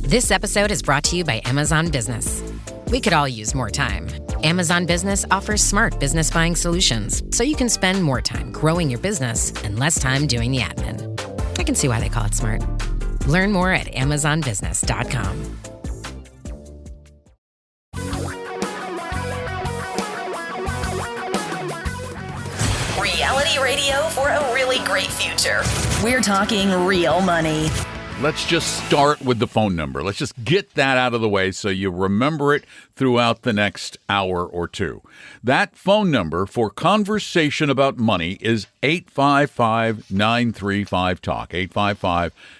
This episode is brought to you by Amazon Business. We could all use more time. Amazon Business offers smart business buying solutions, so you can spend more time growing your business and less time doing the admin. I can see why they call it smart. Learn more at amazonbusiness.com. Reality radio for a really great future. We're talking real money. Let's just start with the phone number. Let's just get that out of the way so you remember it throughout the next hour or two. That phone number for conversation about money is 855-935-TALK,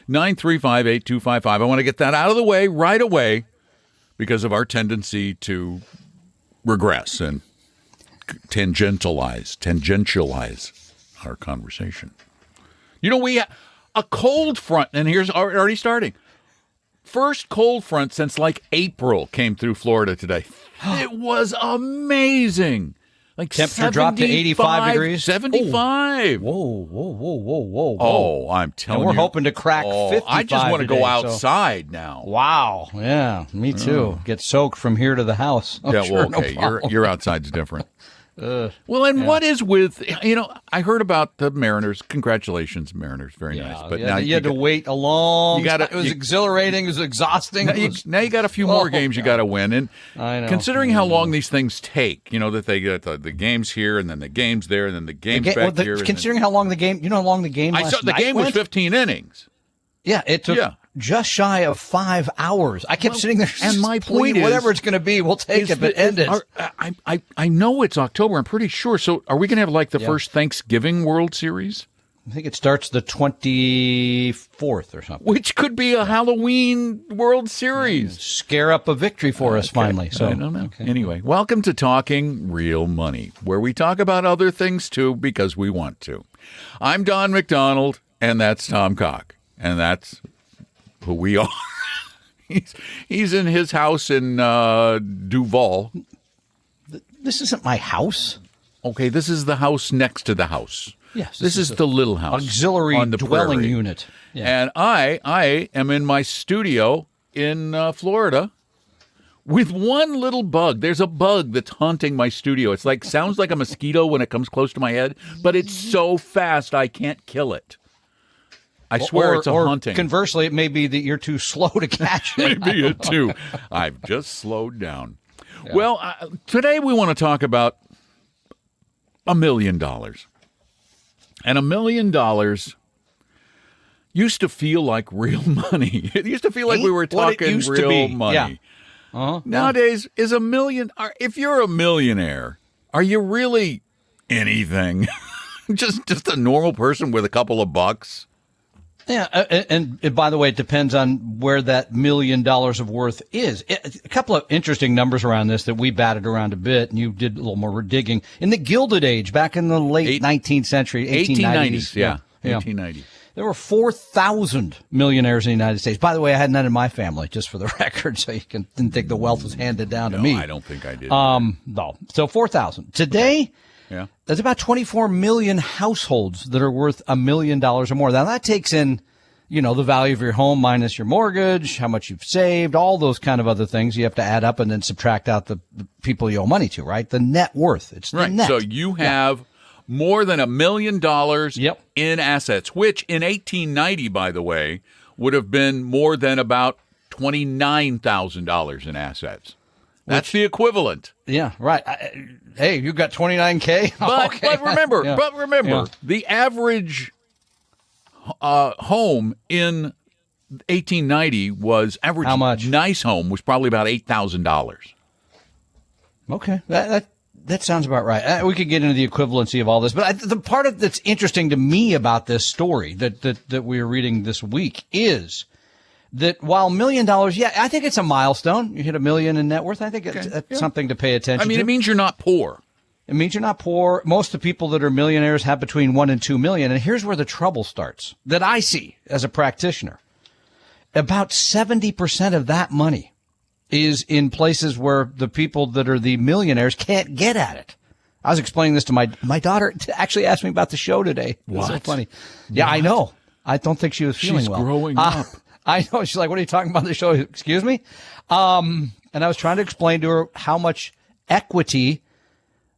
855-935-8255. I want to get that out of the way right away because of our tendency to regress and tangentialize our conversation. You know, a cold front, and here's already starting. First cold front since like April came through Florida today. It was amazing. Like temperature dropped to 85 degrees. 75. Whoa. Oh, I'm telling you. And we're hoping to crack 55 I just want to today, go outside now. Wow. Yeah, me too. Get soaked from here to the house. Yeah, sure, well, okay. No your outside's different. What is with, I heard about the Mariners. Congratulations, Mariners. Very nice. But now you had to wait a long time. It was exhilarating. It was exhausting. Now you got a few more games you got to win. And I know. Considering how long these things take, that they get the games here and then the games there and then the games back here. Considering how long the game, how long the game last the game was 15 innings. Yeah, it took just shy of 5 hours. I kept sitting there, and my point is, whatever it's going to be, we'll take it, but end it. I know it's October. I'm pretty sure. So, are we going to have like the first Thanksgiving World Series? I think it starts the 24th or something. Which could be a Halloween World Series. Scare up a victory for us finally. So I don't know. Okay. Anyway, welcome to Talking Real Money, where we talk about other things too because we want to. I'm Don McDonald, and that's Tom Cock. And that's who we are. He's in his house in Duval. This isn't my house. Okay, this is the house next to the house. Yes. This is the little house. Auxiliary on the dwelling prairie. unit. Yeah. And I am in my studio in Florida with one little bug. There's a bug that's haunting my studio. It's sounds like a mosquito when it comes close to my head, but it's so fast I can't kill it. I swear it's a haunting. Conversely, it may be that you're too slow to catch it. Maybe it too. I've just slowed down. Yeah. Well, today we want to talk about $1 million. And $1 million used to feel like real money. It used to feel like we were talking real money. Yeah. Uh-huh. Nowadays, is $1 million, if you're a millionaire, are you really anything? just a normal person with a couple of bucks? Yeah, and by the way, it depends on where that $1 million of worth is. A couple of interesting numbers around this that we batted around a bit, and you did a little more digging. In the Gilded Age, back in the late 19th century, 1890s. Yeah, 1890. There were 4,000 millionaires in the United States. By the way, I had none in my family, just for the record, so you didn't think the wealth was handed down to me. I don't think I did. No. So 4,000. Today... Okay. Yeah. There's about 24 million households that are worth $1 million or more. Now that takes in, the value of your home minus your mortgage, how much you've saved, all those kind of other things you have to add up and then subtract out the people you owe money to, right? The net worth. It's the net. So you have more than $1 million in assets, which in 1890, by the way, would have been more than about $29,000 in assets. That's the equivalent. Yeah, right. Hey, you got 29K? But remember, the average home in 1890 was average. How much? Nice home was probably about $8,000. Okay, that sounds about right. We could get into the equivalency of all this, but the part that's interesting to me about this story that we are reading this week is that while $1 million, I think it's a milestone. You hit $1 million in net worth. I think it's something to pay attention to. It means you're not poor. It means you're not poor. Most of the people that are millionaires have between 1 and 2 million. And here's where the trouble starts that I see as a practitioner. About 70% of that money is in places where the people that are the millionaires can't get at it. I was explaining this to my daughter. Actually asked me about the show today. What? It's so funny. Yeah, I know. I don't think she was feeling well. She's growing up. I know. She's like, what are you talking about on the show? Excuse me? And I was trying to explain to her how much equity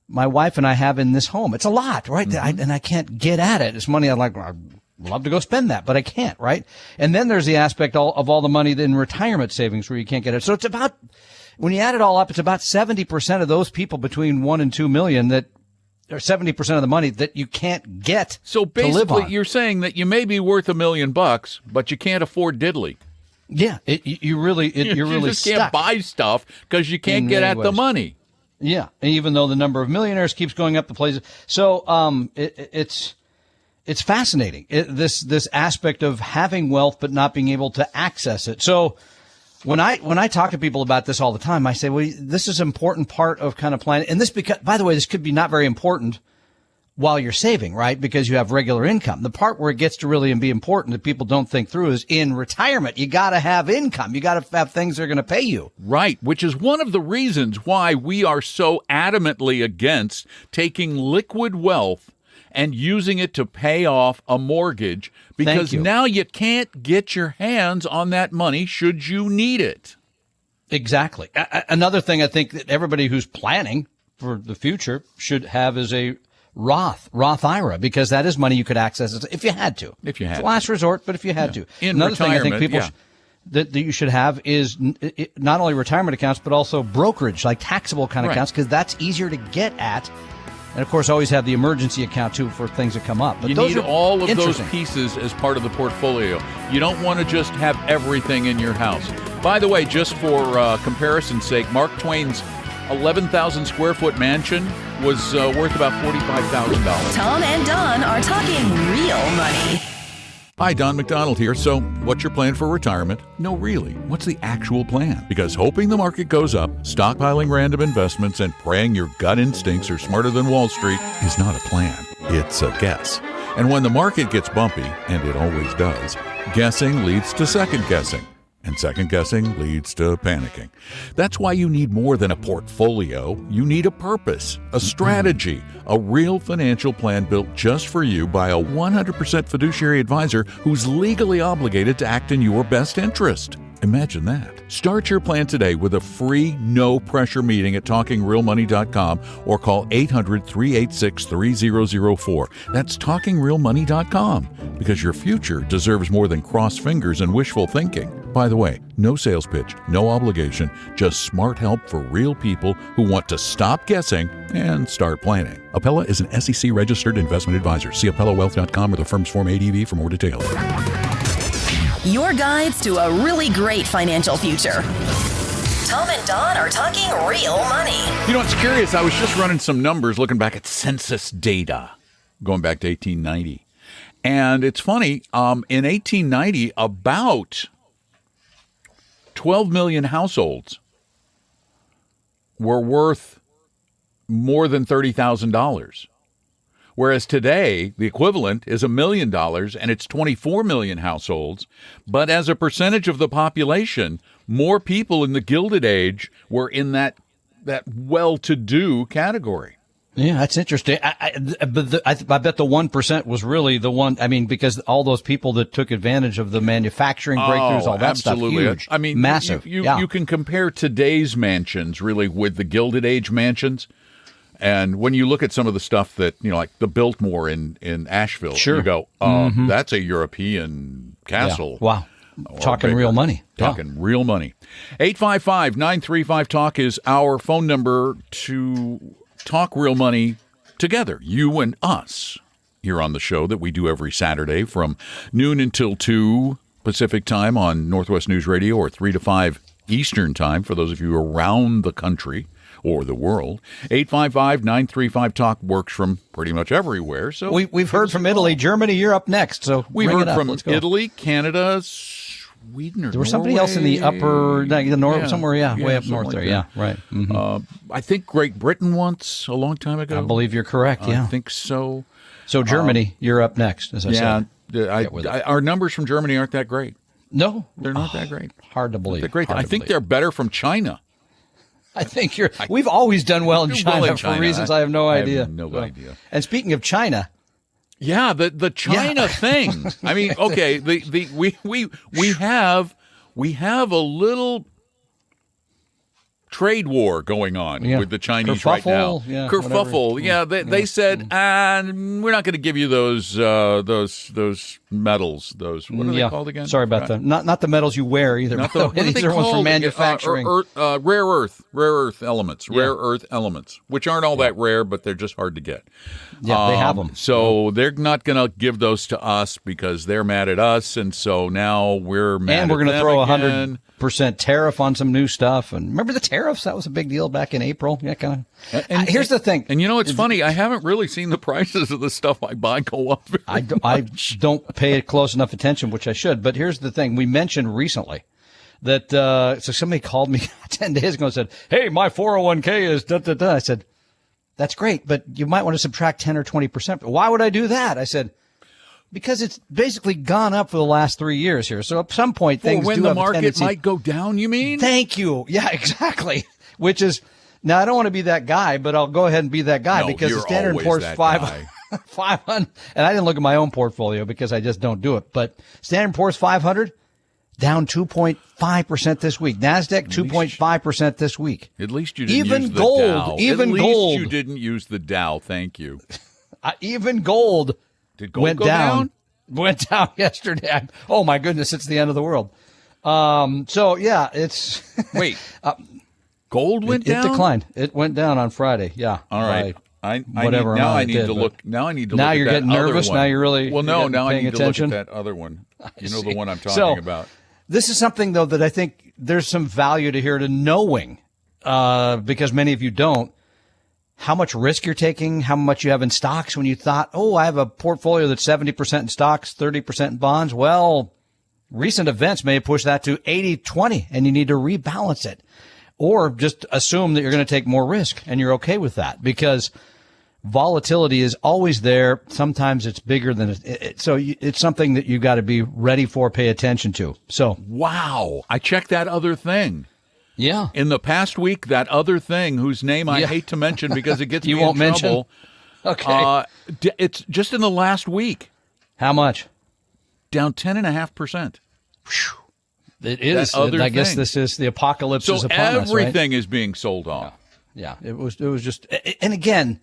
my wife and I have in this home. It's a lot, right? And I can't get at it. It's money I'd love to go spend that, but I can't, right? And then there's the aspect of all the money in retirement savings where you can't get it. So it's about, when you add it all up, it's about 70% of those people between 1 and 2 million that, or 70% of the money that you can't get. So to live basically, on. you're saying that you may be worth $1 million, but you can't afford diddly. Yeah, you're really just stuck. can't buy stuff because you can't get at the money. Yeah, and even though the number of millionaires keeps going up the places. So it's fascinating, this aspect of having wealth but not being able to access it. So when I talk to people about this all the time, I say, well, this is an important part of kind of planning. And this, because, by the way, this could be not very important while you're saving, right? Because you have regular income. The part where it gets to really be important that people don't think through is in retirement. You got to have income. You got to have things that are going to pay you. Right, which is one of the reasons why we are so adamantly against taking liquid wealth and using it to pay off a mortgage, because now you can't get your hands on that money should you need it. Exactly. Another thing I think that everybody who's planning for the future should have is a Roth IRA, because that is money you could access if you had to. If you had to. It's last resort, but if you had to. Another thing I think people that you should have is not only retirement accounts, but also brokerage, like taxable kind of accounts, because that's easier to get at. And, of course, always have the emergency account, too, for things that come up. But you need all of those pieces as part of the portfolio. You don't want to just have everything in your house. By the way, just for comparison's sake, Mark Twain's 11,000 square foot mansion was worth about $45,000. Tom and Don are talking real money. Hi, Don McDonald here. So, what's your plan for retirement? No, really. What's the actual plan? Because hoping the market goes up, stockpiling random investments, and praying your gut instincts are smarter than Wall Street is not a plan. It's a guess. And when the market gets bumpy, and it always does, guessing leads to second guessing. And second guessing leads to panicking. That's why you need more than a portfolio. You need a purpose, a strategy, a real financial plan built just for you by a 100% fiduciary advisor who's legally obligated to act in your best interest. Imagine that. Start your plan today with a free, no-pressure meeting at TalkingRealMoney.com or call 800-386-3004. That's TalkingRealMoney.com, because your future deserves more than crossed fingers and wishful thinking. By the way, no sales pitch, no obligation, just smart help for real people who want to stop guessing and start planning. Appella is an SEC-registered investment advisor. See AppellaWealth.com or the firm's Form ADV for more details. Your guides to a really great financial future. Tom and Don are talking real money. You know, it's curious. I was just running some numbers looking back at census data going back to 1890. And it's funny, in 1890, about 12 million households were worth more than $30,000. Whereas today, the equivalent is $1 million, and it's 24 million households. But as a percentage of the population, more people in the Gilded Age were in that well-to-do category. Yeah, that's interesting. I bet the 1% was really the one. I mean, because all those people that took advantage of the manufacturing breakthroughs, all that absolutely. stuff, huge. I mean, massive. You can compare today's mansions really with the Gilded Age mansions. And when you look at some of the stuff that, you know, like the Biltmore in Asheville, you go, that's a European castle. Yeah. Wow. Talking real money. Talking real money. 855-935-TALK is our phone number to talk real money together, you and us, here on the show that we do every Saturday from noon until 2 Pacific time on Northwest News Radio, or 3 to 5 Eastern time for those of you around the country or the world. 855-935-TALK works from pretty much everywhere. So we've heard from Italy, Germany. You're up next. So we've heard from Italy, Canada, Sweden, or there was somebody else in the upper, the north, somewhere, way up north there. Yeah, right. Mm-hmm. I think Great Britain once, a long time ago. I believe you're correct. Yeah, I think so. So Germany, you're up next, as I said. Our numbers from Germany aren't that great. No, they're not that great. Hard to believe. They're great. I think they're better from China. I think we've always done well in China for reasons I have no idea. I have no idea. And speaking of China, Yeah, the China thing. I mean, okay, we have a little trade war going on with the Chinese right now. Kerfuffle. Yeah, they said, we're not going to give you those metals. Those, what are they called again? Sorry about that. Not the metals you wear either. These are ones for manufacturing. Rare earth elements, which aren't all that rare, but they're just hard to get. Yeah, they have them. So they're not going to give those to us because they're mad at us, and so now we're mad. And we're going to throw 100% tariff on some new stuff. And remember the tariffs? That was a big deal back in April. Yeah, kind of. Here's the thing. And it's funny. I haven't really seen the prices of the stuff I buy go up. I don't pay close enough attention, which I should. But here's the thing. We mentioned recently that so somebody called me 10 days ago and said, hey, my 401k is da-da-da. I said, that's great, but you might want to subtract 10 or 20%. Why would I do that? I said, because it's basically gone up for the last 3 years here. So at some point, things when do the have a market tendency. might go down, you mean? Thank you. Yeah, exactly. Which is, now I don't want to be that guy, but I'll go ahead and be that guy because the Standard & Poor's 500, and I didn't look at my own portfolio because I just don't do it. But Standard & Poor's 500 down 2.5% this week. NASDAQ 2.5% this week. At least you didn't even use the gold, Dow. Even At least gold. you didn't use the Dow. Thank you. Even gold. Did gold went go down? Went down yesterday. Oh my goodness, it's the end of the world. So yeah, it's wait. Gold went down? It declined. It went down on Friday. Yeah. All right. I need to look. Now I need to look. Now at you're that getting nervous. Other one. Now you're really now I need attention. to look at that other one. The one I'm talking about. This is something though that I think there's some value to here to knowing, because many of you don't, how much risk you're taking, how much you have in stocks when you thought, oh, I have a portfolio that's 70% in stocks, 30% in bonds. Well, recent events may push that to 80-20 and you need to rebalance it. Or just assume that you're going to take more risk and you're okay with that because volatility is always there. Sometimes it's bigger than it. So it's something that you got to be ready for, pay attention to. So, wow. I checked that other thing. Yeah. In the past week, that other thing whose name I hate to mention because it gets me in trouble. Okay. It's just in the last week. How much? Down 10.5%. It is. I guess this is the apocalypse is upon us, right? So everything is being sold off. Yeah. It was just, and again,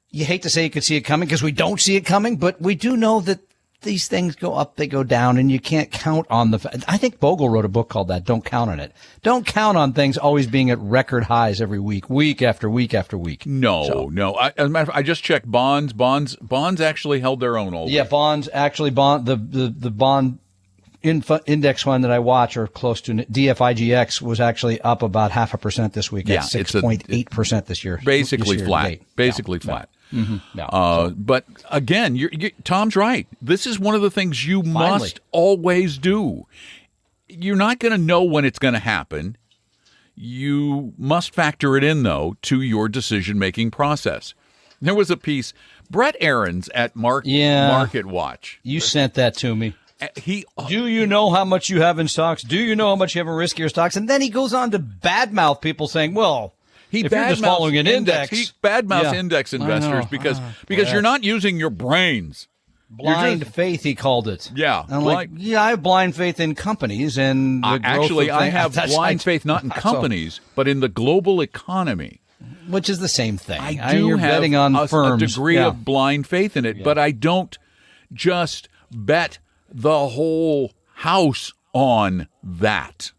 you hate to say you could see it coming because we don't see it coming, but we do know that these things go up, they go down, and you can't count on I think Bogle wrote a book called that. Don't count on it. Don't count on things always being at record highs every week, week after week after week. No. As a matter of fact, I just checked bonds. Bonds actually held their own all week. Yeah, bonds actually the bond index fund that I watch or close to DFIGX was actually up about 0.5% this week. Yeah, at 6.8% this year. Basically flat. Flat. Mm-hmm. But again, Tom's right. This is one of the things you must always do. You're not going to know when it's going to happen. You must factor it in, though, to your decision-making process. There was a piece, Brett Arends at Market Watch. You sent that to me. Do you know how much you have in stocks? Do you know how much you have in riskier stocks? And then he goes on to badmouth people saying, well, if you're just following an index. He badmouths index investors because you're not using your brains. Blind faith, he called it. Yeah. I'm I have blind faith in companies and the actually, growth of I have blind faith not in companies, but in the global economy. Which is the same thing. I do you're have betting on firms. A degree of blind faith in it, but I don't just bet the whole house on that.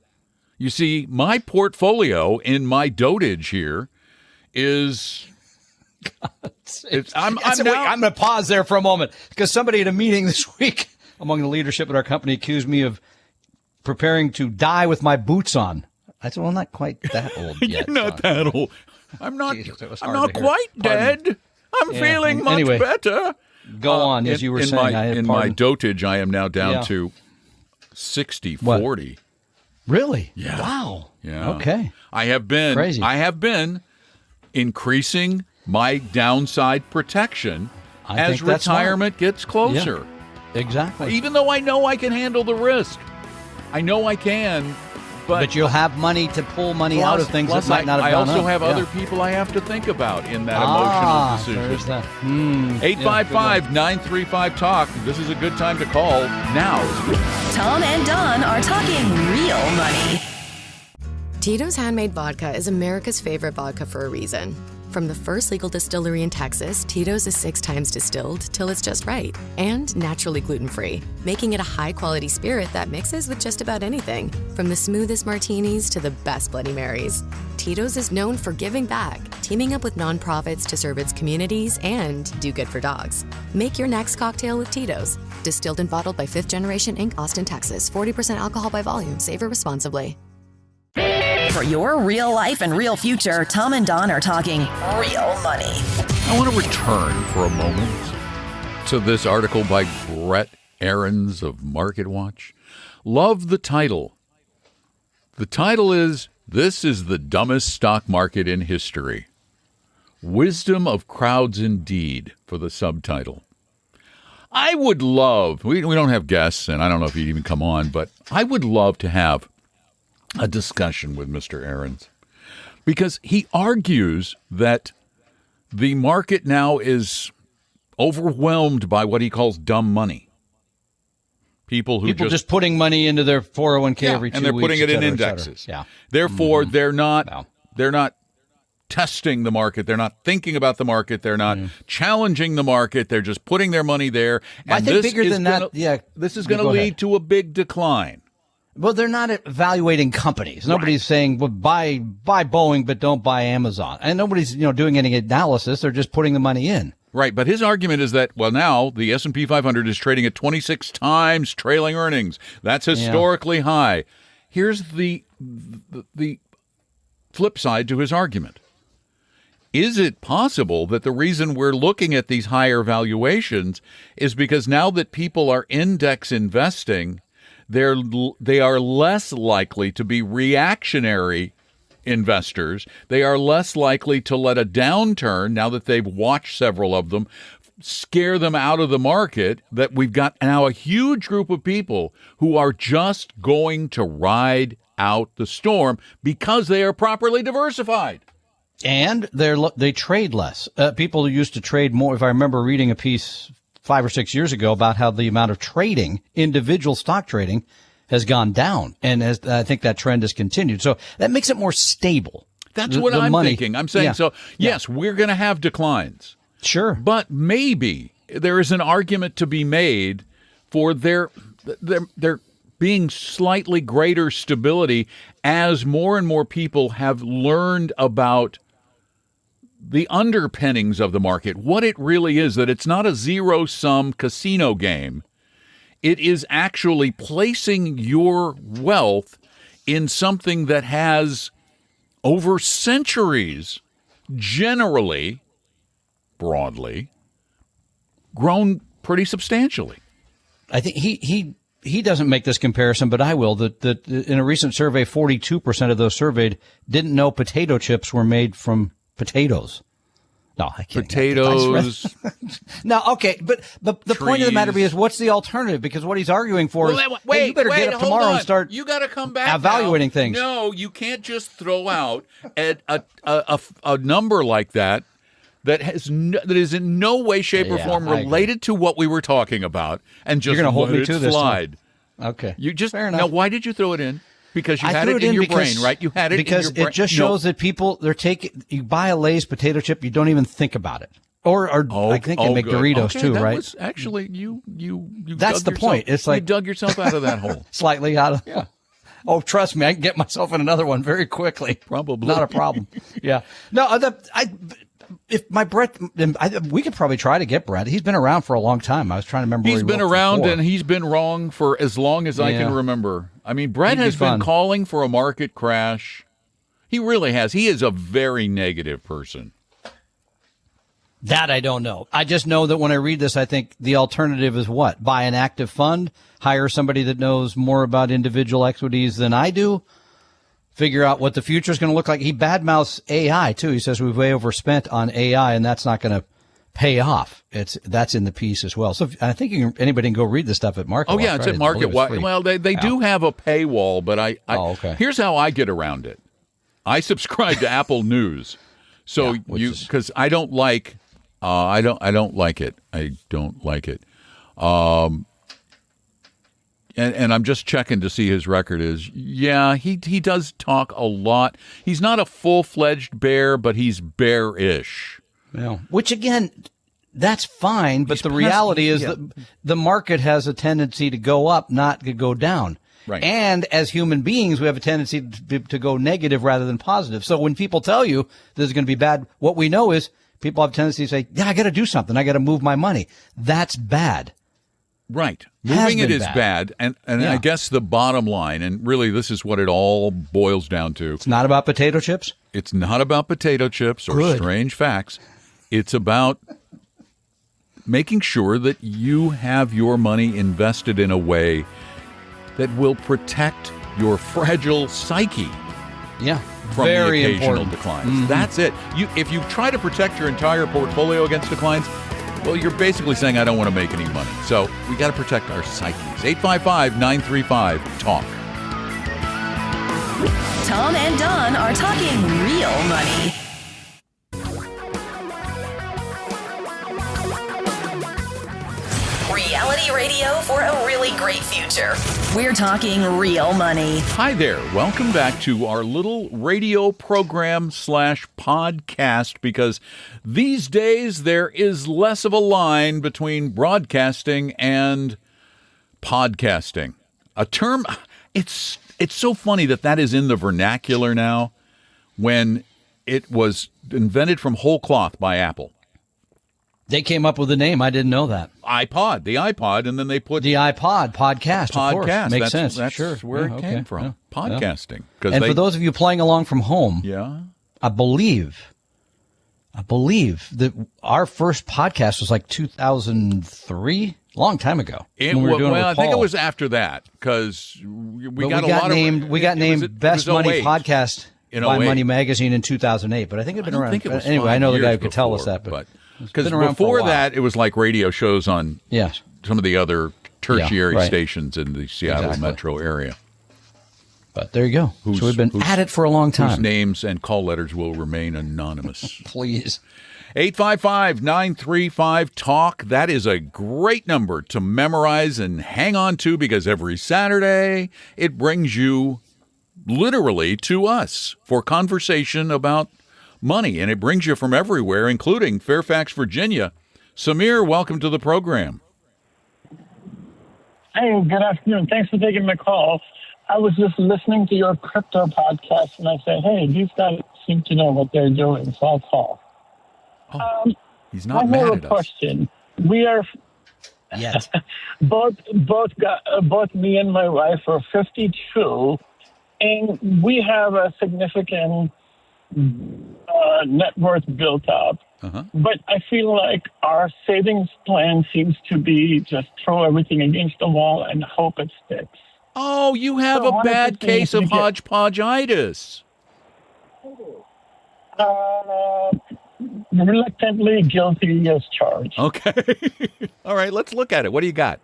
You see, my portfolio in my dotage here is... I'm going to pause there for a moment because somebody at a meeting this week among the leadership at our company accused me of preparing to die with my boots on. I said, well, not quite that old yet. You're not that old. I'm not quite dead. I'm feeling much better. Go on, as you were saying. In my dotage, I am now down to 60-40. Really? Yeah. Wow. Yeah. Okay. I have been increasing my downside protection as retirement gets closer. Yeah. Exactly. Even though I know I can handle the risk. I know I can. But you'll have money to pull money out of things that might not have gone up. I also have other people I have to think about in that emotional decision. There's that. 855-935-TALK. This is a good time to call now. Tom and Don are talking real money. Tito's Handmade Vodka is America's favorite vodka for a reason. From the first legal distillery in Texas, Tito's is 6 times distilled till it's just right and naturally gluten-free, making it a high-quality spirit that mixes with just about anything, from the smoothest martinis to the best Bloody Marys. Tito's is known for giving back, teaming up with nonprofits to serve its communities and do good for dogs. Make your next cocktail with Tito's. Distilled and bottled by 5th Generation Inc., Austin, Texas. 40% alcohol by volume. Savor responsibly. For your real life and real future, Tom and Don are talking real money. I want to return for a moment to this article by Brett Arends of MarketWatch. Love the title. The title is, "This is the dumbest stock market in history. Wisdom of crowds indeed," for the subtitle. I would love, we don't have guests, and I don't know if he'd even come on, but I would love to have a discussion with Mr. Arends, because he argues that the market now is overwhelmed by what he calls dumb money. People just putting money into their 401k every 2 weeks, and they're putting it in indexes. Yeah. Therefore, they're not testing the market. They're not thinking about the market. They're not challenging the market. They're just putting their money there. And I think bigger than that, this is going to lead to a big decline. Well, they're not evaluating companies. Nobody's saying, well, buy Boeing, but don't buy Amazon. And nobody's, doing any analysis. They're just putting the money in. Right. But his argument is that, well, now the S&P 500 is trading at 26 times trailing earnings. That's historically high. Here's the flip side to his argument. Is it possible that the reason we're looking at these higher valuations is because now that people are index investing, they are less likely to be reactionary investors. They are less likely to let a downturn, now that they've watched several of them, scare them out of the market, that we've got now a huge group of people who are just going to ride out the storm because they are properly diversified. And they trade less. People used to trade more. If I remember reading a piece 5 or 6 years ago about how the amount of trading, individual stock trading, has gone down. And I think that trend has continued. So that makes it more stable. That's what I'm thinking. I'm saying, yes, we're going to have declines. Sure. But maybe there is an argument to be made for there being slightly greater stability as more and more people have learned about the underpinnings of the market, what it really is, that it's not a zero-sum casino game. It is actually placing your wealth in something that has, over centuries, generally, broadly, grown pretty substantially. I think he doesn't make this comparison, but I will. That in a recent survey, 42% of those surveyed didn't know potato chips were made from potatoes. No, I can't. Potatoes. No, okay, but the point of the matter is, what's the alternative? Because what he's arguing for is, you better get up tomorrow and start. You got to come back evaluating things. No, you can't just throw out a number like that. That is in no way, shape, or form related to what we were talking about, and just you're going to hold me to this slide. Okay, you just fair enough. Now, why did you throw it in? Because you had it in your brain, right? You had it because in your brain. It just shows that people you buy a Lay's potato chip, you don't even think about it. Or I think they make Doritos too, that right? Was actually, you. That's the point. It's like you dug yourself out of that hole. Slightly out of. Yeah. Oh, trust me, I can get myself in another one very quickly. Probably not a problem. Yeah. No, if my Brett, we could probably try to get Brett. He's been around for a long time. I was trying to remember. He's been around and he's been wrong for as long as I can remember. I mean, Brett has been calling for a market crash. He really has. He is a very negative person. That I don't know. I just know that when I read this, I think the alternative is what? Buy an active fund, hire somebody that knows more about individual equities than I do, figure out what the future is going to look like. He badmouths AI, too. He says we've way overspent on AI, and that's not going to pay off. That's in the piece as well. So I think anybody can go read the stuff at MarketWatch. Oh yeah, it's right? at MarketWatch. Well, they do have a paywall, but okay. Here's how I get around it. I subscribe to Apple News, so because I don't like I don't like it. I don't like it. And I'm just checking to see his record is. Yeah, he does talk a lot. He's not a full-fledged bear, but he's bearish. Yeah. Which again, that's fine, but the reality is that the market has a tendency to go up, not to go down. Right. And as human beings, we have a tendency to go negative rather than positive. So when people tell you this is going to be bad, what we know is people have a tendency to say, yeah, I got to do something. I got to move my money. That's bad. Right. Moving it is bad. And I guess the bottom line, and really this is what it all boils down to. It's not about potato chips? It's not about potato chips or strange facts. It's about making sure that you have your money invested in a way that will protect your fragile psyche. Yeah. From very the occasional important declines. Mm-hmm. That's it. If you try to protect your entire portfolio against declines, well, you're basically saying I don't want to make any money. So we got to protect our psyches. 855-935-TALK. Tom and Don are talking real money. Reality radio for a really great future. We're talking real money. Hi there. Welcome back to our little radio program / podcast, because these days there is less of a line between broadcasting and podcasting. A term, it's so funny that is in the vernacular now when it was invented from whole cloth by Apple. They came up with a name. I didn't know that. the iPod, and then they put the iPod podcast. Of course. Makes sense. That's sure. where it came from. Yeah. Podcasting. And for those of you playing along from home, I believe that our first podcast was like 2003, long time ago. I think it was after that, because we got named Best Money Podcast by Money Magazine in 2008. But I think it'd been around. Anyway, I know the guy who could tell us that, but. Because before that, it was like radio shows on some of the other tertiary stations in the Seattle metro area. But there you go. So we've been at it for a long time. Whose names and call letters will remain anonymous. Please. 855-935-TALK. That is a great number to memorize and hang on to, because every Saturday it brings you literally to us for conversation about money, and it brings you from everywhere, including Fairfax, Virginia. Samir, welcome to the program. Hey, good afternoon. Thanks for taking my call. I was just listening to your crypto podcast, and I said, hey, these guys seem to know what they're doing, so I'll call. He's not mad at us. Question. We are both me and my wife are 52, and we have a significant net worth built up, but I feel like our savings plan seems to be just throw everything against the wall and hope it sticks. Oh, you have a bad case of hodgepodge-itis. Reluctantly guilty as charged. Okay. All right, let's look at it. What do you got?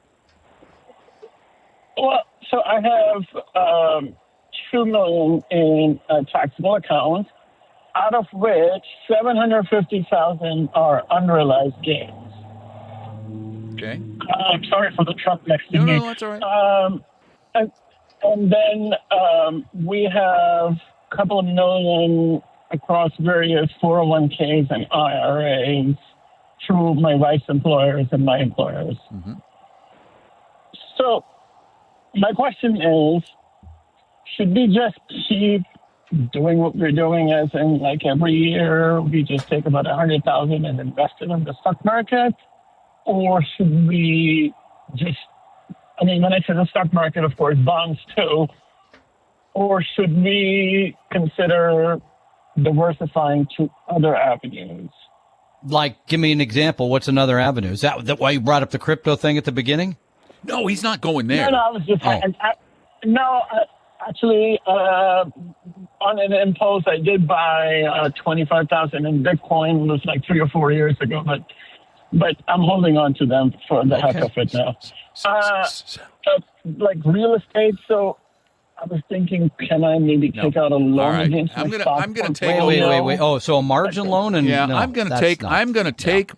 Well, so I have $2 million in taxable accounts, out of which $750,000 are unrealized gains. Okay. I'm sorry for the truck next to me. No, that's all right. And then we have a couple of million across various 401ks and IRAs through my wife's employers and my employers. Mm-hmm. So my question is, should we just keep doing what we're doing, as in like every year we just take about $100,000 and invest it in the stock market? Or should we just, I mean, when I say the stock market, of course, bonds too, or should we consider diversifying to other avenues? Like, give me an example. What's another avenue? Is that why you brought up the crypto thing at the beginning? No, he's not going there. No, I was just, actually, on an impulse, I did buy 25,000 in Bitcoin. It was like 3 or 4 years ago, but but I'm holding on to them for the heck of it now. Like real estate, so I was thinking, can I maybe take out a loan against my stock? I'm gonna take Wait. Oh, so a margin loan? And yeah, no, I'm gonna take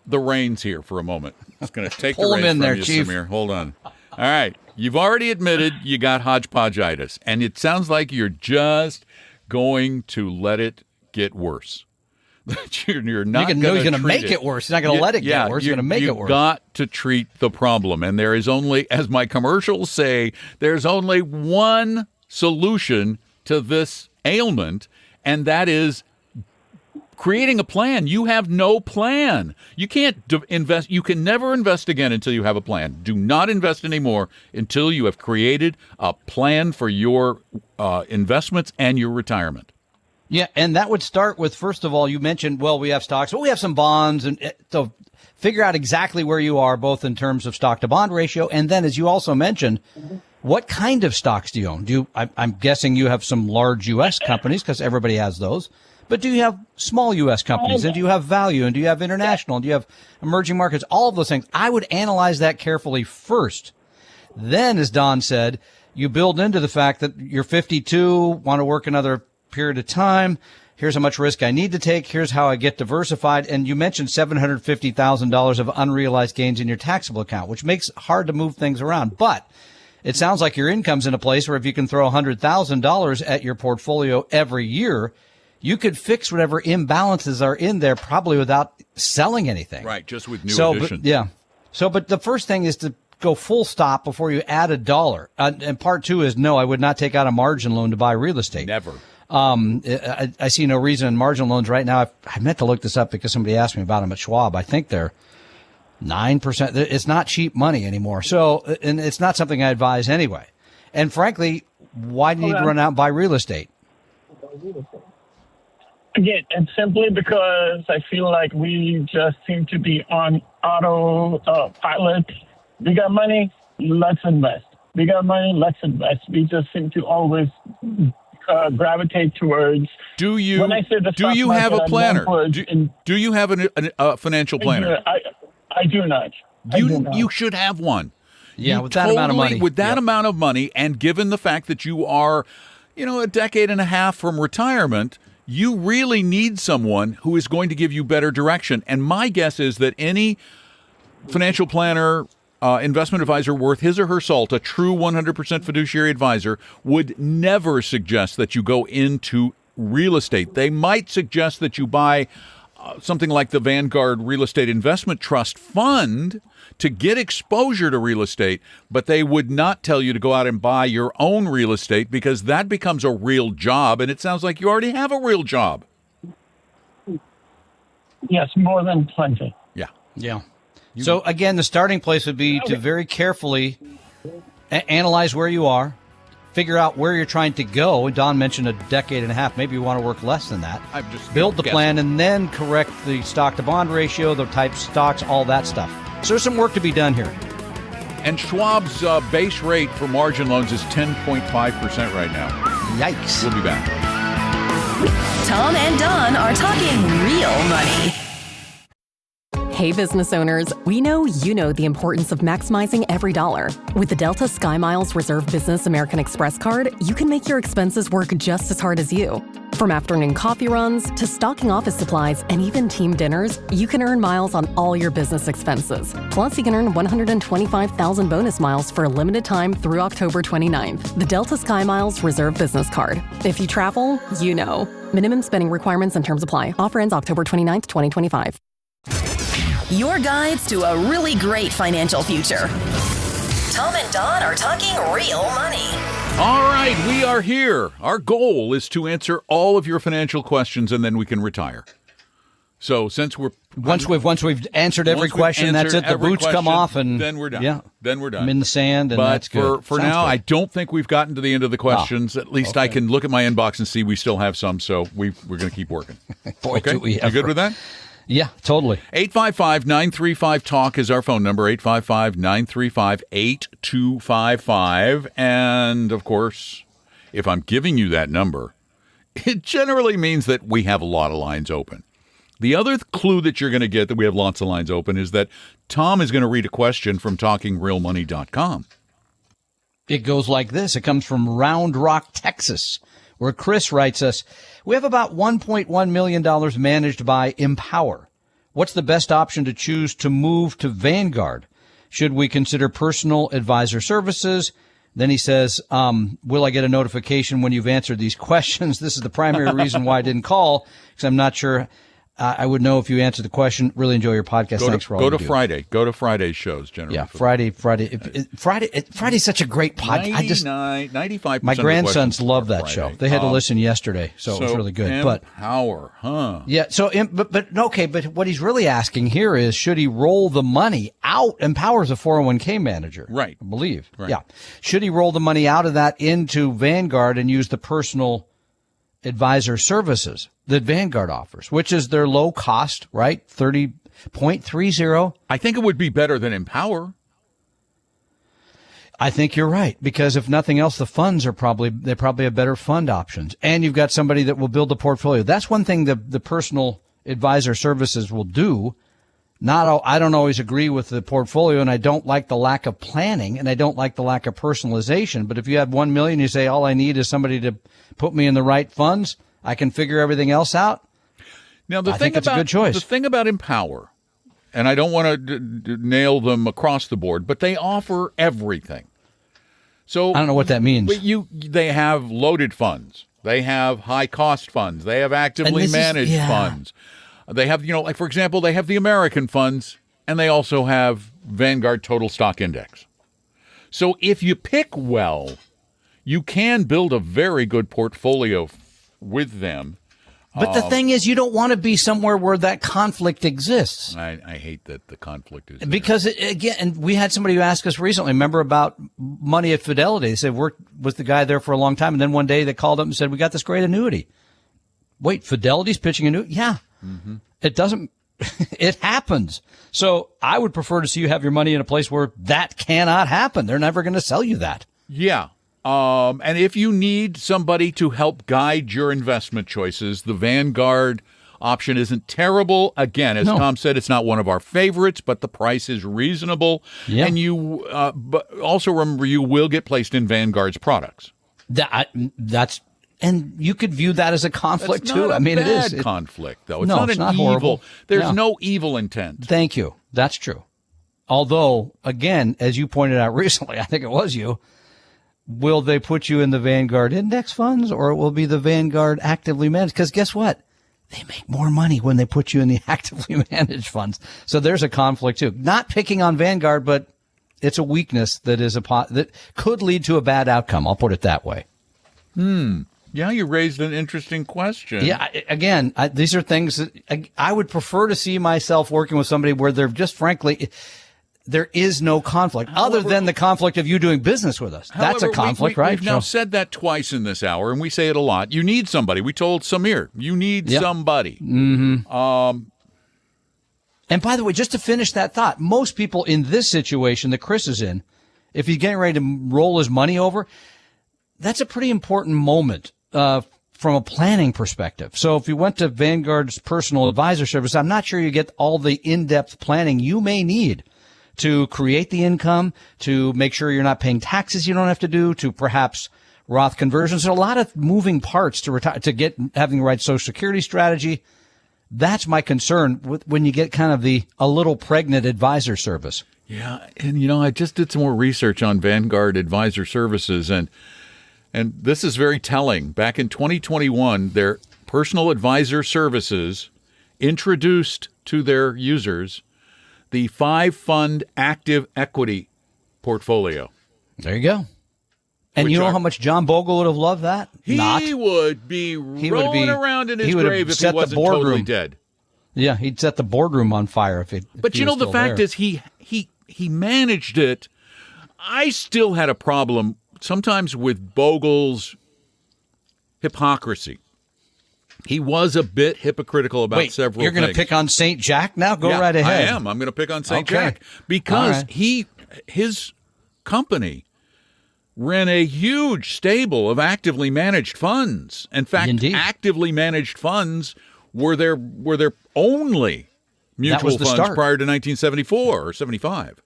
the reins here for a moment. Just gonna take the reins in from there, you, Chief. Samir. Hold on. All right, you've already admitted you got hodgepodge-itis, and it sounds like you're just going to let it get worse. You're not going to make it worse. He's not going to let it get worse. He's going to make it worse. You've got to treat the problem, and there is only, as my commercials say, there's only one solution to this ailment, and that is creating a plan. You have no plan. You can't invest. You can never invest again until you have a plan. Do not invest anymore until you have created a plan for your investments and your retirement. Yeah, and that would start with, first of all, you mentioned, well, we have stocks, but we have some bonds, and so figure out exactly where you are, both in terms of stock to bond ratio, and then, as you also mentioned, what kind of stocks do you own? I'm guessing you have some large U.S. companies, because everybody has those, but do you have small U.S. companies, and do you have value, and do you have international, and do you have emerging markets, all of those things? I would analyze that carefully first. Then, as Don said, you build into the fact that you're 52, want to work another period of time. Here's how much risk I need to take. Here's how I get diversified. And you mentioned $750,000 of unrealized gains in your taxable account, which makes it hard to move things around. But it sounds like your income's in a place where if you can throw $100,000 at your portfolio every year, you could fix whatever imbalances are in there probably without selling anything. Right, just with new additions. But the first thing is to go full stop before you add a dollar. And part two is, no, I would not take out a margin loan to buy real estate. Never. I see no reason in margin loans right now. I meant to look this up because somebody asked me about them at Schwab. I think they're 9%. It's not cheap money anymore. So, and it's not something I advise anyway. And frankly, why do you need to run out and buy real estate? Again, it's simply because I feel like we just seem to be on auto pilot. We got money, let's invest. We got money, let's invest. We just seem to always gravitate towards. Do you have a planner? Do you have a financial planner? I do not. You should have one. Yeah, with that amount of money. With that amount of money, and given the fact that you are, a decade and a half from retirement, you really need someone who is going to give you better direction. And my guess is that any financial planner, investment advisor worth his or her salt, a true 100% fiduciary advisor, would never suggest that you go into real estate. They might suggest that you buy something like the Vanguard Real Estate Investment Trust Fund to get exposure to real estate, but they would not tell you to go out and buy your own real estate because that becomes a real job, and it sounds like you already have a real job. Yes, more than plenty. Yeah. So, again, the starting place would be to very carefully analyze where you are, figure out where you're trying to go. And Don mentioned a decade and a half. Maybe you want to work less than that. I'm just build the plan and then correct the stock-to-bond ratio, the type of stocks, all that stuff. So there's some work to be done here. And Schwab's base rate for margin loans is 10.5% right now. Yikes. We'll be back. Tom and Don are talking real money. Hey, business owners, we know you know the importance of maximizing every dollar. With the Delta SkyMiles Reserve Business American Express card, you can make your expenses work just as hard as you. From afternoon coffee runs to stocking office supplies and even team dinners, you can earn miles on all your business expenses. Plus, you can earn 125,000 bonus miles for a limited time through October 29th. The Delta SkyMiles Reserve Business Card. If you travel, you know. Minimum spending requirements and terms apply. Offer ends October 29th, 2025. Your guides to a really great financial future. Tom and Don are talking real money. All right, we are here. Our goal is to answer all of your financial questions, and then we can retire. So since we're once we've answered every question, that's it. The boots come off, and then we're done. Yeah, then we're done. I'm in the sand, and but that's good. For now, good. I don't think we've gotten to the end of the questions. At least I can look at my inbox and see we still have some. So we're going to keep working. Boy, okay, do we ever. You good with that? Yeah, totally. 855-935-TALK is our phone number, 855-935-8255. And, of course, if I'm giving you that number, it generally means that we have a lot of lines open. The other clue that you're going to get, that we have lots of lines open, is that Tom is going to read a question from TalkingRealMoney.com. It goes like this. It comes from Round Rock, Texas, where Chris writes us, we have about $1.1 million managed by Empower. What's the best option to choose to move to Vanguard? Should we consider personal advisor services? Then he says, will I get a notification when you've answered these questions? This is the primary reason why I didn't call, because I'm not sure I would know if you answered the question. Really enjoy your podcast. Thanks for all you do. Go to Friday's shows, generally. Yeah, Friday's such a great podcast. 95%. My grandsons love that show. They had to listen yesterday, so it was really good. Empower, huh? Yeah. So, but what he's really asking here is, should he roll the money out? Empower's a 401k manager, right? I believe. Right. Yeah. Should he roll the money out of that into Vanguard and use the personal advisor services that Vanguard offers, which is their low cost, right? 30.30. I think it would be better than Empower. I think you're right, because if nothing else, the funds are probably have better fund options, and you've got somebody that will build the portfolio. That's one thing the personal advisor services will do. I don't always agree with the portfolio, and I don't like the lack of planning, and I don't like the lack of personalization. But if you have 1 million, you say, all I need is somebody to put me in the right funds, I can figure everything else out. Now, I think it's a good choice. The thing about Empower, and I don't want to nail them across the board, but they offer everything. So I don't know what that means. They have loaded funds. They have high cost funds. They have actively managed funds. They have, like, for example, they have the American funds, and they also have Vanguard Total Stock Index. So if you pick well, you can build a very good portfolio with them. But the thing is, you don't want to be somewhere where that conflict exists. I hate that the conflict is there. Because, and we had somebody who asked us recently, remember about money at Fidelity. They said, worked with the guy there for a long time, and then one day they called up and said, we got this great annuity. Wait, Fidelity's pitching annuity? Yeah. Mm-hmm. It doesn't, it happens. So I would prefer to see you have your money in a place where that cannot happen. They're never going to sell you that. Yeah. And if you need somebody to help guide your investment choices, the Vanguard option isn't terrible. Again, as Tom said, it's not one of our favorites, but the price is reasonable. Yeah. And but also remember, you will get placed in Vanguard's products. And you could view that as a conflict too. I mean, it is a conflict, though. It's not an evil. Horrible. There's no evil intent. Thank you. That's true. Although, again, as you pointed out recently, I think it was you, will they put you in the Vanguard index funds, or it will be the Vanguard actively managed? Because guess what? They make more money when they put you in the actively managed funds. So there's a conflict too. Not picking on Vanguard, but it's a weakness that that could lead to a bad outcome. I'll put it that way. Yeah, you raised an interesting question. Yeah, again, these are things that I would prefer to see myself working with somebody where they're just, frankly, there is no conflict other than the conflict of you doing business with us. That's a conflict, right? We've now said that twice in this hour, and we say it a lot. You need somebody. We told Samir, you need somebody. Mm-hmm. And by the way, just to finish that thought, most people in this situation that Chris is in, if he's getting ready to roll his money over, that's a pretty important moment from a planning perspective. So if you went to Vanguard's personal advisor service, I'm not sure you get all the in-depth planning you may need to create the income, to make sure you're not paying taxes you don't have to do, to perhaps Roth conversions. There's a lot of moving parts to retire, to having the right Social Security strategy. That's my concern when you get kind of a little pregnant advisor service. Yeah, and I just did some more research on Vanguard Advisor Services, and this is very telling. Back in 2021, their personal advisor services introduced to their users the 5-fund active equity portfolio. There you go. And you know how much John Bogle would have loved that? He would be rolling around in his grave if he wasn't totally dead. Yeah, he'd set the boardroom on fire if But the fact is he managed it. I still had a problem sometimes with Bogle's hypocrisy. He was a bit hypocritical about several things. You're going to pick on St. Jack now? Go right ahead. I am. I'm going to pick on St. Jack because his company ran a huge stable of actively managed funds. In fact, actively managed funds were there only mutual funds start. prior to 1974 or 75.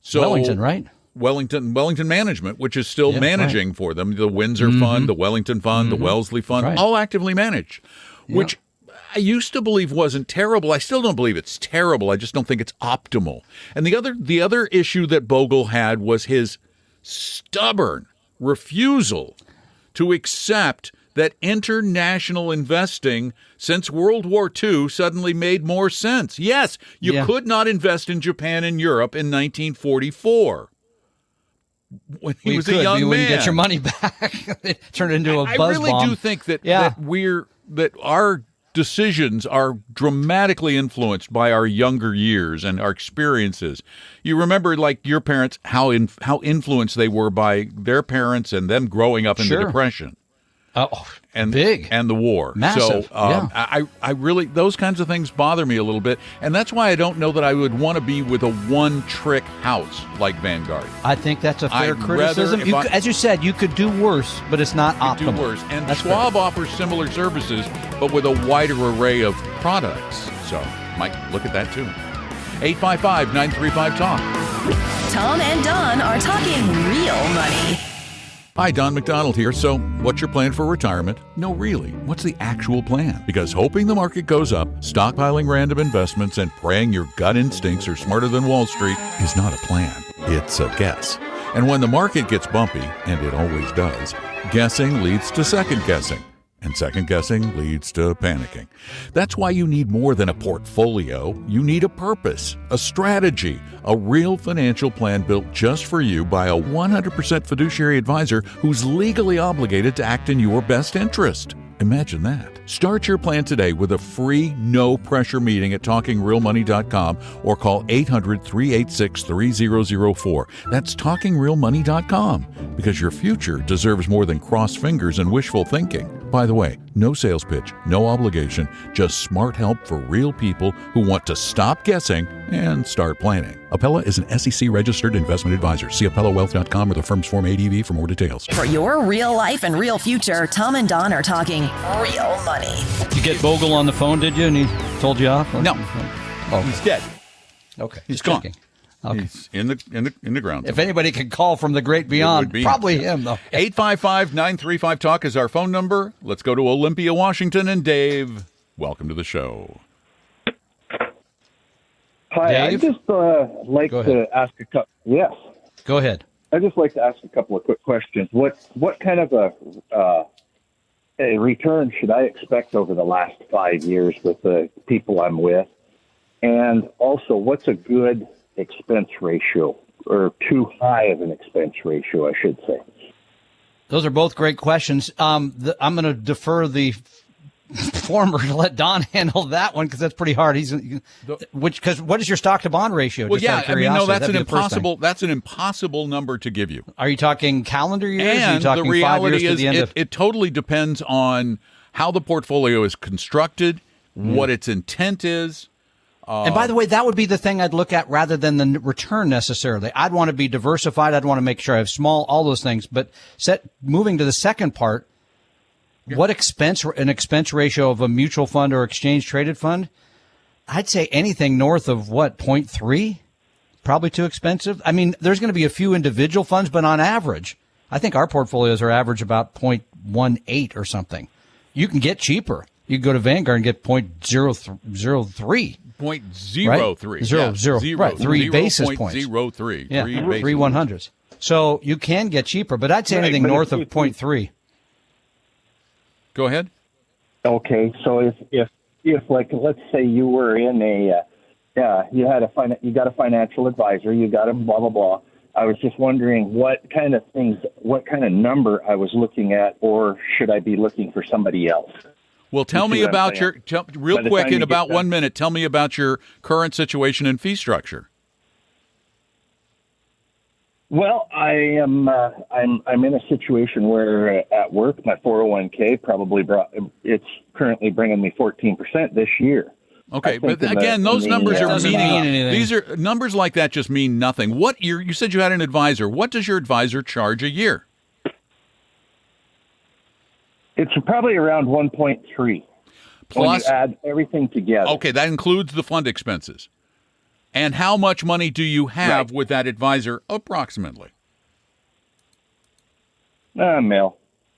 So Wellington, right? Wellington Management, which is still managing for them, the Windsor Fund, the Wellington Fund, the Wellesley Fund, all actively managed, which I used to believe wasn't terrible. I still don't believe it's terrible. I just don't think it's optimal. And the other issue that Bogle had was his stubborn refusal to accept that international investing since World War II suddenly made more sense. Yes, you could not invest in Japan and Europe in 1944. When he was a young man. You wouldn't get your money back. It turned into a buzz bomb. I really do think that that our decisions are dramatically influenced by our younger years and our experiences. You remember, like your parents, how influenced they were by their parents and them growing up in the Depression. And big. And the war. Massive. So I really, those kinds of things bother me a little bit. And that's why I don't know that I would want to be with a one-trick house like Vanguard. I think that's a fair criticism. As you said, you could do worse, but it's not optimal. Do worse. And Schwab offers similar services, but with a wider array of products. So might look at that too. 855-935-TALK. Tom and Don are talking real money. Hi, Don McDonald here. So, what's your plan for retirement? No, really. What's the actual plan? Because hoping the market goes up, stockpiling random investments, and praying your gut instincts are smarter than Wall Street is not a plan. It's a guess. And when the market gets bumpy, and it always does, guessing leads to second guessing. And second guessing leads to panicking. That's why you need more than a portfolio. You need a purpose, a strategy, a real financial plan built just for you by a 100% fiduciary advisor who's legally obligated to act in your best interest. Imagine that. Start your plan today with a free, no-pressure meeting at TalkingRealMoney.com or call 800-386-3004. That's TalkingRealMoney.com, because your future deserves more than crossed fingers and wishful thinking. By the way, no sales pitch, no obligation, just smart help for real people who want to stop guessing and start planning. Appella is an SEC-registered investment advisor. See AppellaWealth.com or the firm's Form ADV for more details. For your real life and real future, Tom and Don are talking real money. You get Bogle on the phone, did you? And he told you off? No. Oh, he's dead. Okay. He's gone. Okay. He's in the ground. If anybody could call from the great beyond, probably him, though. 855-935-TALK is our phone number. Let's go to Olympia, Washington. And Dave, welcome to the show. Hi, Dave? I just like to ask a couple. Yes. Go ahead. I just like to ask a couple of quick questions. What kind of a return should I expect over the last 5 years with the people I'm with? And also, what's a good expense ratio, or too high of an expense ratio, I should say? Those are both great questions. I'm going to defer the former to let Don handle that one, because that's pretty hard. Because what is your stock to bond ratio? Well, that's an impossible number to give you. Are you talking calendar years? And are you talking the reality 5 years is, to the end of... it totally depends on how the portfolio is constructed, what its intent is. And by the way, that would be the thing I'd look at rather than the return necessarily. I'd want to be diversified. I'd want to make sure I have small, all those things. But moving to the second part, what an expense ratio of a mutual fund or exchange traded fund? I'd say anything north of 0.3, probably too expensive. I mean, there's going to be a few individual funds, but on average, I think our portfolios are average about 0.18 or something. You can get cheaper. You can go to Vanguard and get 0.003. 0.03. Right. 3 basis points. 0.03. Yeah, 3 100s. So you can get cheaper, but I'd say anything north of 0.3. Go ahead. Okay, so if like, let's say you were in you got a financial advisor, you got him, blah blah blah. I was just wondering what kind of number I was looking at, or should I be looking for somebody else? Well, tell me about real quick, in about 1 minute, tell me about your current situation and fee structure. Well, I'm in a situation where at work, my 401k it's currently bringing me 14% this year. Okay, but again, those numbers are meaning these are numbers like that just mean nothing. You said you had an advisor. What does your advisor charge a year? It's probably around 1.3. When plus you add everything together. Okay, that includes the fund expenses. And how much money do you have with that advisor approximately? Mil.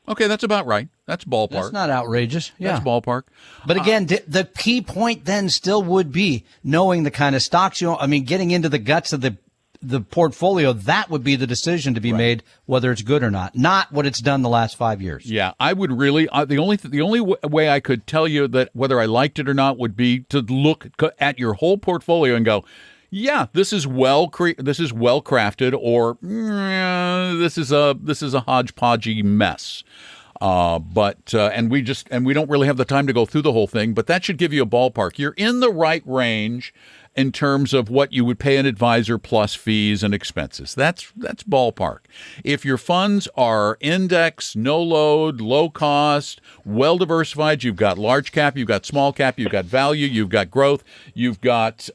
Okay, that's about right. That's ballpark. That's not outrageous. Yeah. That's ballpark. But again, the key point then still would be knowing the kind of stocks getting into the guts of the portfolio. That would be the decision to be made, whether it's good or not what it's done the last 5 years. Yeah, I would really, the only way I could tell you that whether I liked it or not would be to look at your whole portfolio and go, yeah, this is well crafted, or this is a hodgepodge mess. And we don't really have the time to go through the whole thing, but that should give you a ballpark. You're in the right range in terms of what you would pay an advisor plus fees and expenses. That's ballpark. If your funds are index, no load, low cost, well diversified, you've got large cap, you've got small cap, you've got value, you've got growth, you've got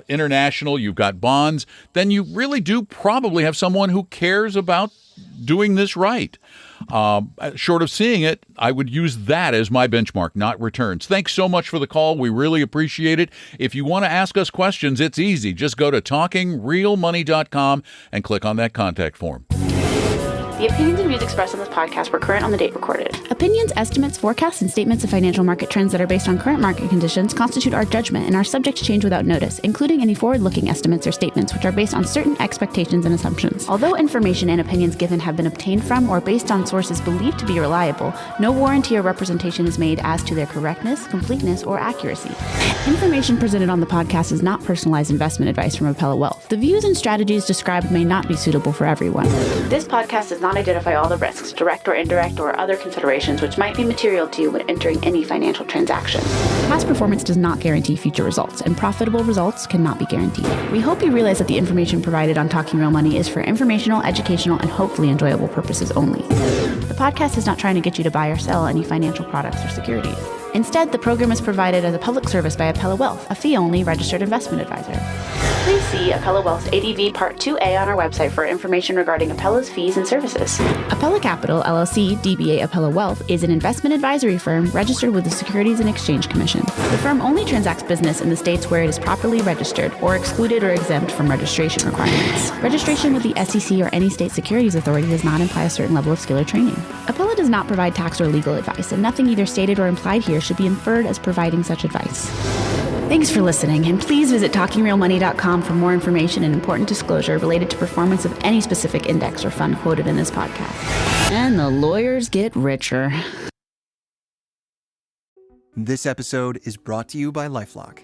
international, you've got bonds, then you really do probably have someone who cares about doing this right. Short of seeing it, I would use that as my benchmark, not returns. Thanks so much for the call. We really appreciate it. If you want to ask us questions, it's easy. Just go to talkingrealmoney.com and click on that contact form. The opinions and views expressed on this podcast were current on the date recorded. Opinions, estimates, forecasts, and statements of financial market trends that are based on current market conditions constitute our judgment and are subject to change without notice, including any forward-looking estimates or statements which are based on certain expectations and assumptions. Although information and opinions given have been obtained from or based on sources believed to be reliable, no warranty or representation is made as to their correctness, completeness, or accuracy. Information presented on the podcast is not personalized investment advice from Appella Wealth. The views and strategies described may not be suitable for everyone. This podcast does not identify all the risks, direct or indirect, or other considerations which might be material to you when entering any financial transaction. Past performance does not guarantee future results, and profitable results cannot be guaranteed. We hope you realize that the information provided on Talking Real Money is for informational, educational, and hopefully enjoyable purposes only. The podcast is not trying to get you to buy or sell any financial products or securities. Instead, the program is provided as a public service by Appella Wealth, a fee-only registered investment advisor. Please see Appella Wealth's ADV Part 2A on our website for information regarding Appella's fees and services. Appella Capital, LLC, DBA Appella Wealth, is an investment advisory firm registered with the Securities and Exchange Commission. The firm only transacts business in the states where it is properly registered or excluded or exempt from registration requirements. Registration with the SEC or any state securities authority does not imply a certain level of skill or training. Appella does not provide tax or legal advice, and nothing either stated or implied here should be inferred as providing such advice. Thanks for listening, and please visit TalkingRealMoney.com for more information and important disclosure related to performance of any specific index or fund quoted in this podcast. And the lawyers get richer. This episode is brought to you by LifeLock.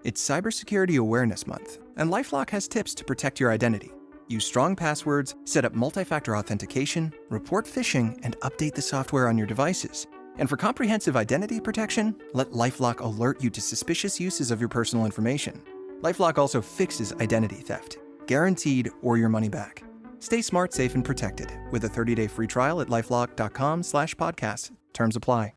It's Cybersecurity Awareness Month, and LifeLock has tips to protect your identity. Use strong passwords, set up multi-factor authentication, report phishing, and update the software on your devices. And for comprehensive identity protection, let LifeLock alert you to suspicious uses of your personal information. LifeLock also fixes identity theft, guaranteed or your money back. Stay smart, safe, and protected with a 30-day free trial at LifeLock.com/podcast. Terms apply.